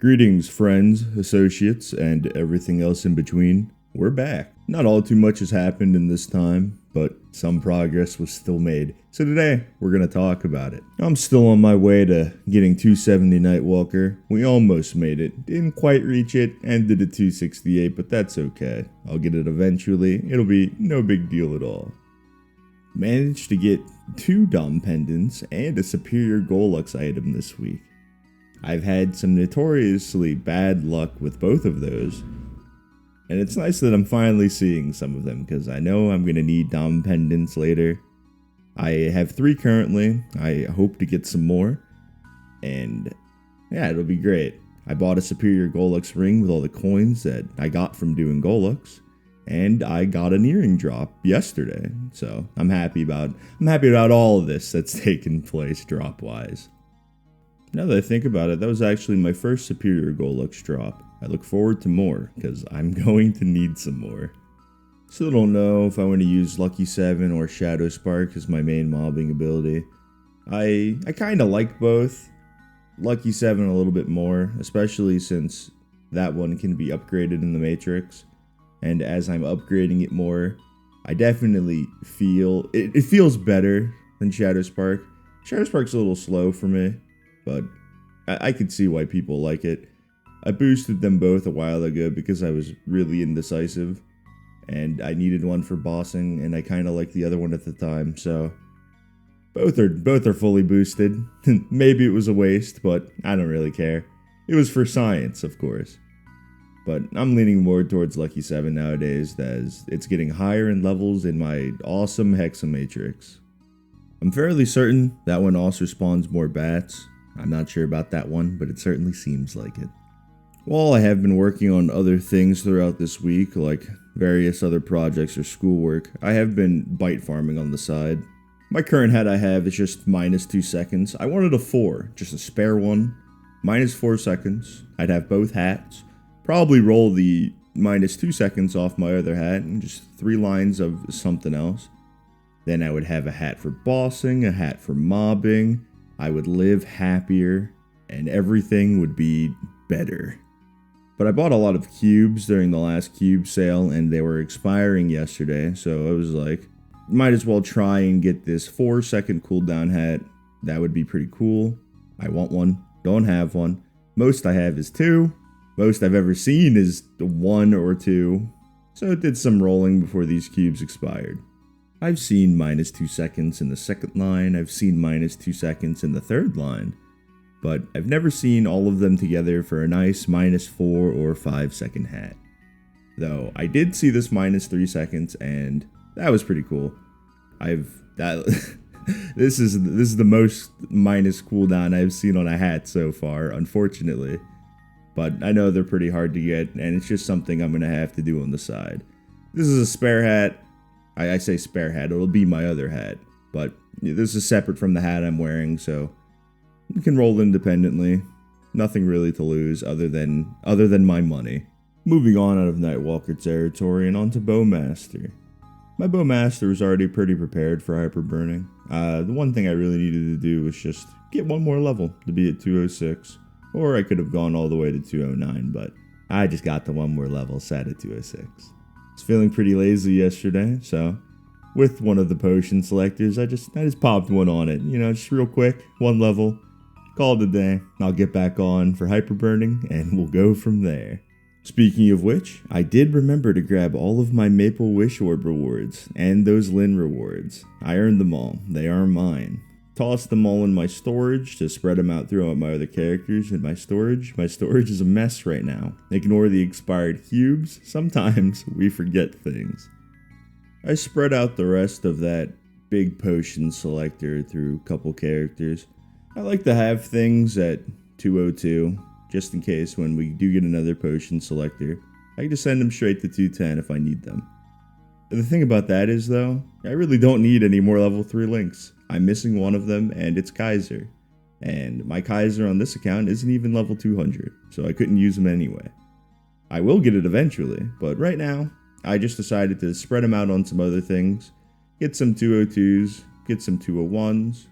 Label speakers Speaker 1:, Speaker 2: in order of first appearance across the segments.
Speaker 1: Greetings, friends, associates, and everything else in between. We're back. Not all too much has happened in this time, but some progress was still made. So today, we're going to talk about it. I'm still on my way to getting 270 Nightwalker. We almost made it. Didn't quite reach it, ended at 268, but that's okay. I'll get it eventually. It'll be no big deal at all. Managed to get 2 Dom pendants and a superior Golux item this week. I've had some notoriously bad luck with both of those, and it's nice that I'm finally seeing some of them, because I know I'm going to need Dom pendants later. I have 3 currently. I hope to get some more, and yeah, it'll be great. I bought a superior Golux ring with all the coins that I got from doing Golux, and I got an earring drop yesterday, so I'm happy about all of this that's taken place drop-wise. Now that I think about it, that was actually my first superior Golux drop. I look forward to more, because I'm going to need some more. Still don't know if I want to use Lucky 7 or Shadow Spark as my main mobbing ability. I kind of like both. Lucky 7 a little bit more, especially since that one can be upgraded in the Matrix. And as I'm upgrading it more, I definitely feel... It feels better than Shadow Spark. Shadow Spark's a little slow for me, but I could see why people like it. I boosted them both a while ago because I was really indecisive, and I needed one for bossing, and I kind of liked the other one at the time, so both are fully boosted. Maybe it was a waste, but I don't really care. It was for science, of course. But I'm leaning more towards Lucky 7 nowadays, as it's getting higher in levels in my awesome Hexamatrix. I'm fairly certain that one also spawns more bats. I'm not sure about that one, but it certainly seems like it. While I have been working on other things throughout this week, like various other projects or schoolwork, I have been bite farming on the side. My current hat I have is just -2 seconds. I wanted a 4, just a spare one. -4 seconds. I'd have both hats. Probably roll the -2 seconds off my other hat and just 3 lines of something else. Then I would have a hat for bossing, a hat for mobbing. I would live happier, and everything would be better. But I bought a lot of cubes during the last cube sale, and they were expiring yesterday, so I was like, might as well try and get this 4-second cooldown hat. That would be pretty cool. I want one. Don't have one. Most I have is 2. Most I've ever seen is 1 or 2. So it did some rolling before these cubes expired. I've seen -2 seconds in the second line, I've seen -2 seconds in the third line, but I've never seen all of them together for a nice -4 or 5 second hat. Though I did see this -3 seconds, and that was pretty cool. This is the most minus cooldown I've seen on a hat so far, unfortunately. But I know they're pretty hard to get, and it's just something I'm gonna have to do on the side. This is a spare hat. I say spare hat, it'll be my other hat, but this is separate from the hat I'm wearing, so you can roll independently. Nothing really to lose other than my money. Moving on out of Nightwalker territory and onto Bowmaster. My Bowmaster was already pretty prepared for Hyperburning. The one thing I really needed to do was just get one more level to be at 206, or I could have gone all the way to 209, but I just got the one more level, sat at 206. I was feeling pretty lazy yesterday, so with one of the potion selectors, I just popped one on it, just real quick, 1 level, called it a day. I'll get back on for Hyperburning, and we'll go from there. Speaking of which, I did remember to grab all of my Maple Wish Orb rewards, and those Lin rewards. I earned them all, they are mine. Tossed them all in my storage to spread them out throughout my other characters in my storage. My storage is a mess right now. Ignore the expired cubes. Sometimes we forget things. I spread out the rest of that big potion selector through a couple characters. I like to have things at 202, just in case when we do get another potion selector, I can just send them straight to 210 if I need them. The thing about that is, though, I really don't need any more level 3 links. I'm missing one of them, and it's Kaiser. And my Kaiser on this account isn't even level 200, so I couldn't use him anyway. I will get it eventually, but right now, I just decided to spread them out on some other things, get some 202s, get some 201s.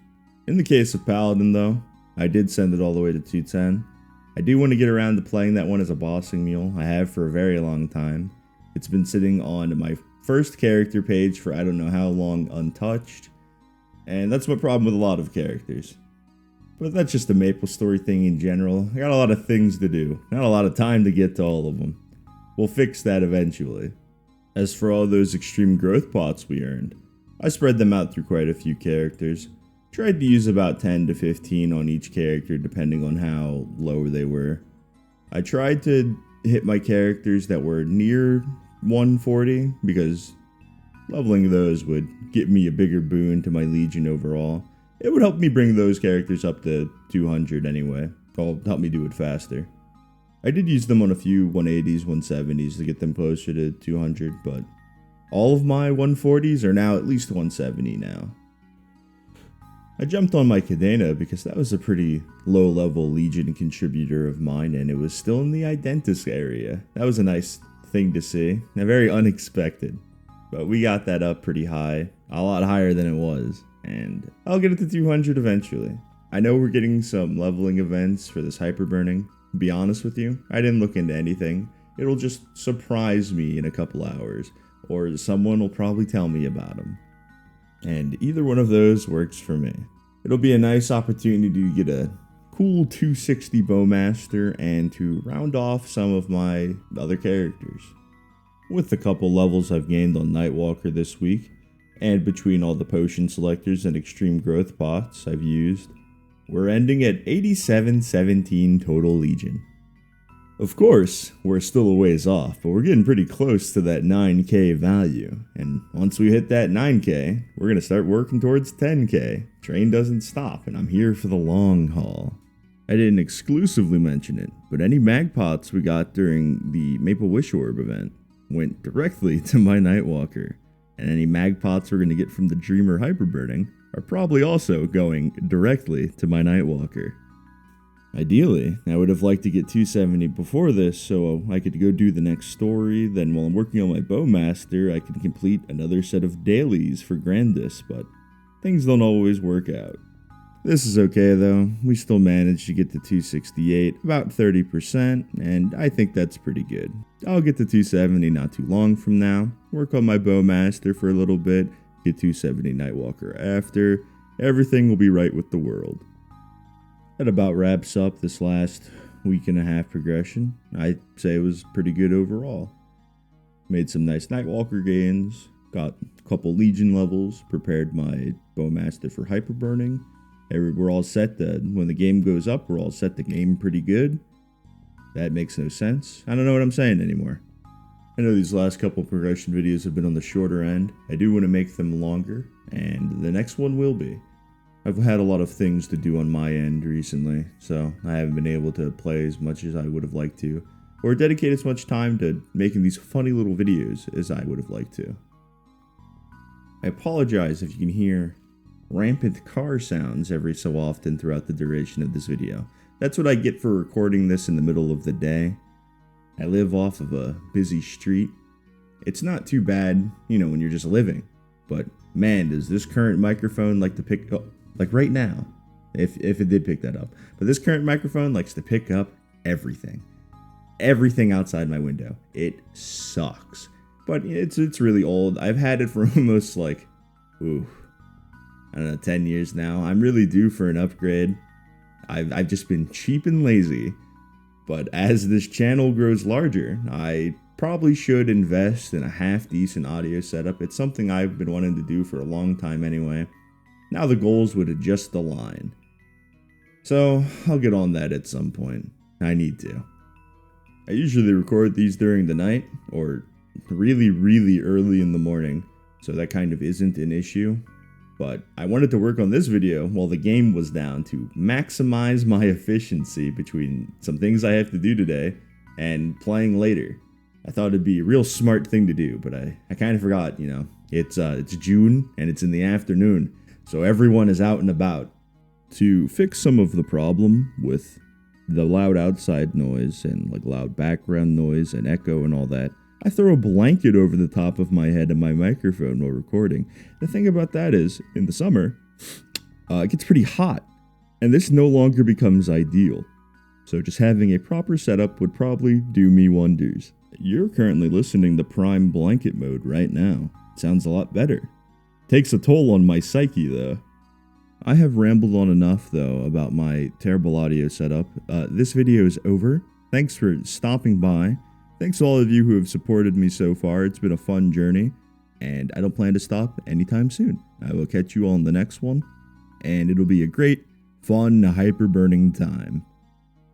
Speaker 1: In the case of Paladin, though, I did send it all the way to 210. I do want to get around to playing that one as a bossing mule. I have for a very long time. It's been sitting on my first character page for I don't know how long untouched. And that's my problem with a lot of characters. But that's just a Maplestory thing in general. I got a lot of things to do. Not a lot of time to get to all of them. We'll fix that eventually. As for all those extreme growth pots we earned, I spread them out through quite a few characters. Tried to use about 10 to 15 on each character depending on how low they were. I tried to hit my characters that were near 140 because leveling those would get me a bigger boon to my Legion overall. It would help me bring those characters up to 200 anyway. It'll help me do it faster. I did use them on a few 180s, 170s to get them closer to 200, but all of my 140s are now at least 170 now. I jumped on my Cadena because that was a pretty low-level Legion contributor of mine, and it was still in the Identus area. That was a nice thing to see, and very unexpected. But we got that up pretty high, a lot higher than it was, and I'll get it to 200 eventually. I know we're getting some leveling events for this Hyperburning. To be honest with you, I didn't look into anything. It'll just surprise me in a couple hours, or someone will probably tell me about them. And either one of those works for me. It'll be a nice opportunity to get a cool 260 Bowmaster and to round off some of my other characters. With the couple levels I've gained on Nightwalker this week, and between all the potion selectors and extreme growth pots I've used, we're ending at 8717 total Legion. Of course, we're still a ways off, but we're getting pretty close to that 9k value, and once we hit that 9k, we're gonna start working towards 10k. Train doesn't stop, and I'm here for the long haul. I didn't exclusively mention it, but any mag pots we got during the Maple Wish Orb event went directly to my Nightwalker, and any mag pots we're gonna get from the Dreamer Hyperburning are probably also going directly to my Nightwalker. Ideally, I would have liked to get 270 before this so I could go do the next story, then while I'm working on my Bowmaster I can complete another set of dailies for Grandis, but things don't always work out. This is okay though, we still managed to get to 268, about 30%, and I think that's pretty good. I'll get to 270 not too long from now, work on my Bowmaster for a little bit, get 270 Nightwalker after, everything will be right with the world. That about wraps up this last week and a half progression. I'd say it was pretty good overall. Made some nice Nightwalker gains, got a couple Legion levels, prepared my Bowmaster for Hyperburning. We're all set when the game goes up, we're all set to game pretty good. That makes no sense. I don't know what I'm saying anymore. I know these last couple progression videos have been on the shorter end. I do want to make them longer, and the next one will be. I've had a lot of things to do on my end recently, so I haven't been able to play as much as I would have liked to, or dedicate as much time to making these funny little videos as I would have liked to. I apologize if you can hear rampant car sounds every so often throughout the duration of this video. That's what I get for recording this in the middle of the day. I live off of a busy street. It's not too bad, when you're just living, but man, does this current microphone like to pick up, like right now, if it did pick that up. But this current microphone likes to pick up everything. Everything outside my window. It sucks. But it's really old. I've had it for almost 10 years now. I'm really due for an upgrade. I've just been cheap and lazy. But as this channel grows larger, I probably should invest in a half-decent audio setup. It's something I've been wanting to do for a long time anyway. Now the goals would adjust the line. So I'll get on that at some point. I need to. I usually record these during the night or really, really early in the morning, so that kind of isn't an issue. But I wanted to work on this video while the game was down to maximize my efficiency between some things I have to do today and playing later. I thought it'd be a real smart thing to do, but I kind of forgot, it's June and it's in the afternoon. So everyone is out and about. To fix some of the problem with the loud outside noise and loud background noise and echo and all that, I throw a blanket over the top of my head and my microphone while recording. The thing about that is, in the summer, it gets pretty hot, and this no longer becomes ideal. so just having a proper setup would probably do me wonders. You're currently listening to Prime Blanket Mode right now. Sounds a lot better. Takes a toll on my psyche though. I have rambled on enough though about my terrible audio setup. This video is over. Thanks for stopping by. Thanks to all of you who have supported me so far. It's been a fun journey, and I don't plan to stop anytime soon. I will catch you all in the next one, and it'll be a great, fun, hyper-burning time.